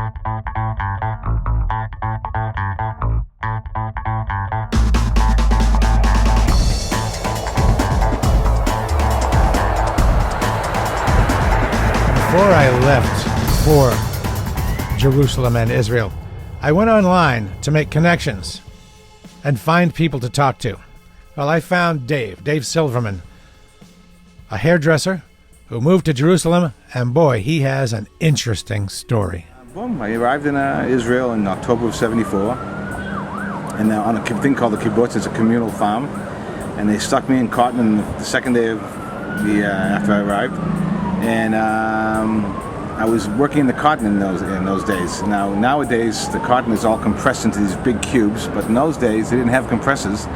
Before I left for Jerusalem and Israel, I went online to make connections and find people to talk to. Well, I found Dave Silverman, a hairdresser who moved to Jerusalem, and boy, he has an interesting story. I arrived in Israel in October of '74, and on a thing called the kibbutz. It's a communal farm, and they stuck me in cotton the second day of after I arrived, and I was working in the cotton in those days. Nowadays the cotton is all compressed into these big cubes, but in those days they didn't have compressors.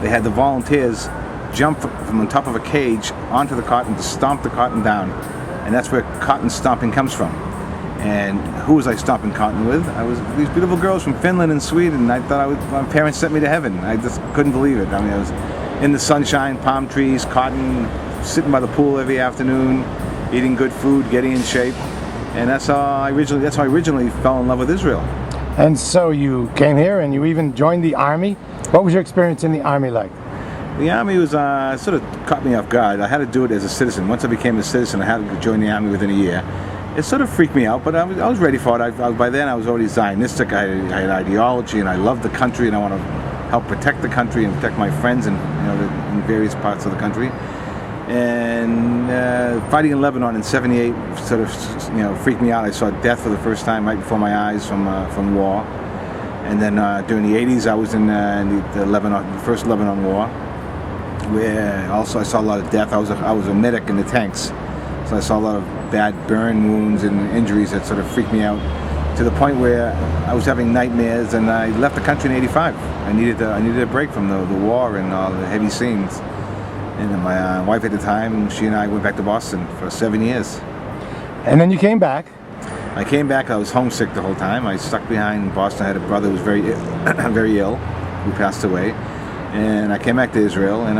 They had the volunteers jump from on top of a cage onto the cotton to stomp the cotton down, and that's where cotton stomping comes from. And who was I stomping cotton with? I was these beautiful girls from Finland and Sweden. I thought my parents sent me to heaven. I just couldn't believe it. I mean, I was in the sunshine, palm trees, cotton, sitting by the pool every afternoon, eating good food, getting in shape. And that's how I originally fell in love with Israel. And so you came here and you even joined the army. What was your experience in the army like? The army was sort of caught me off guard. I had to do it as a citizen. Once I became a citizen, I had to join the army within a year. It sort of freaked me out, but I was ready for it. By then I was already Zionistic. I had ideology, and I loved the country, and I want to help protect the country and protect my friends in various parts of the country. And fighting in Lebanon in '78 sort of freaked me out. I saw death for the first time right before my eyes from war. And then during the '80s, I was in the first Lebanon war, where also I saw a lot of death. I was a medic in the tanks, so I saw a lot of bad burn wounds and injuries that sort of freaked me out to the point where I was having nightmares, and I left the country in '85. I needed a break from the war and all the heavy scenes. And then my wife at the time, she and I went back to Boston for 7 years. And then you came back. I came back. I was homesick the whole time. I stuck behind in Boston. I had a brother who was very ill, who passed away. And I came back to Israel and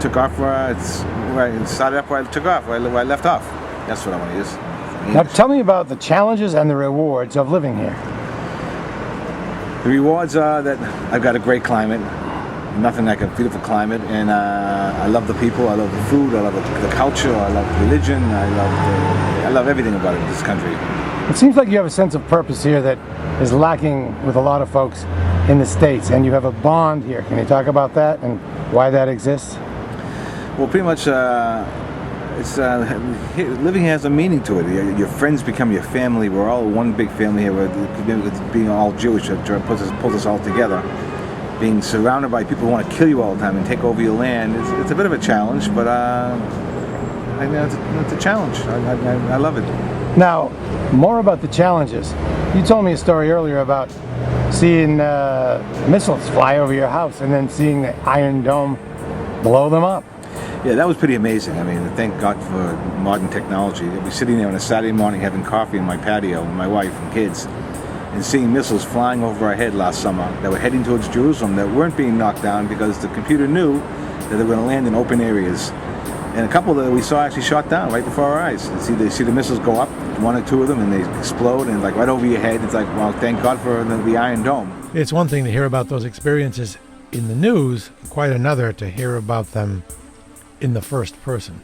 took off where I started up where I took off, where I left off. That's what I want to use. Now tell me about the challenges and the rewards of living here. The rewards are that I've got a great climate. Nothing like a beautiful climate, and I love the people, I love the food, I love the culture, I love religion, I love everything about this country. It seems like you have a sense of purpose here that is lacking with a lot of folks in the States, and you have a bond here. Can you talk about that and why that exists? Well, pretty much living here has a meaning to it. Your friends become your family. We're all one big family here. Being all Jewish, it pulls us all together. Being surrounded by people who want to kill you all the time and take over your land, it's a bit of a challenge, but it's a challenge. I love it. Now, more about the challenges. You told me a story earlier about seeing missiles fly over your house and then seeing the Iron Dome blow them up. Yeah, that was pretty amazing. I mean, thank God for modern technology. I'd be sitting there on a Saturday morning having coffee in my patio with my wife and kids, and seeing missiles flying over our head last summer that were heading towards Jerusalem that weren't being knocked down because the computer knew that they were going to land in open areas. And a couple that we saw actually shot down right before our eyes. You see the missiles go up, one or two of them, and they explode, and like right over your head. It's like, well, thank God for the Iron Dome. It's one thing to hear about those experiences in the news, quite another to hear about them in the first person.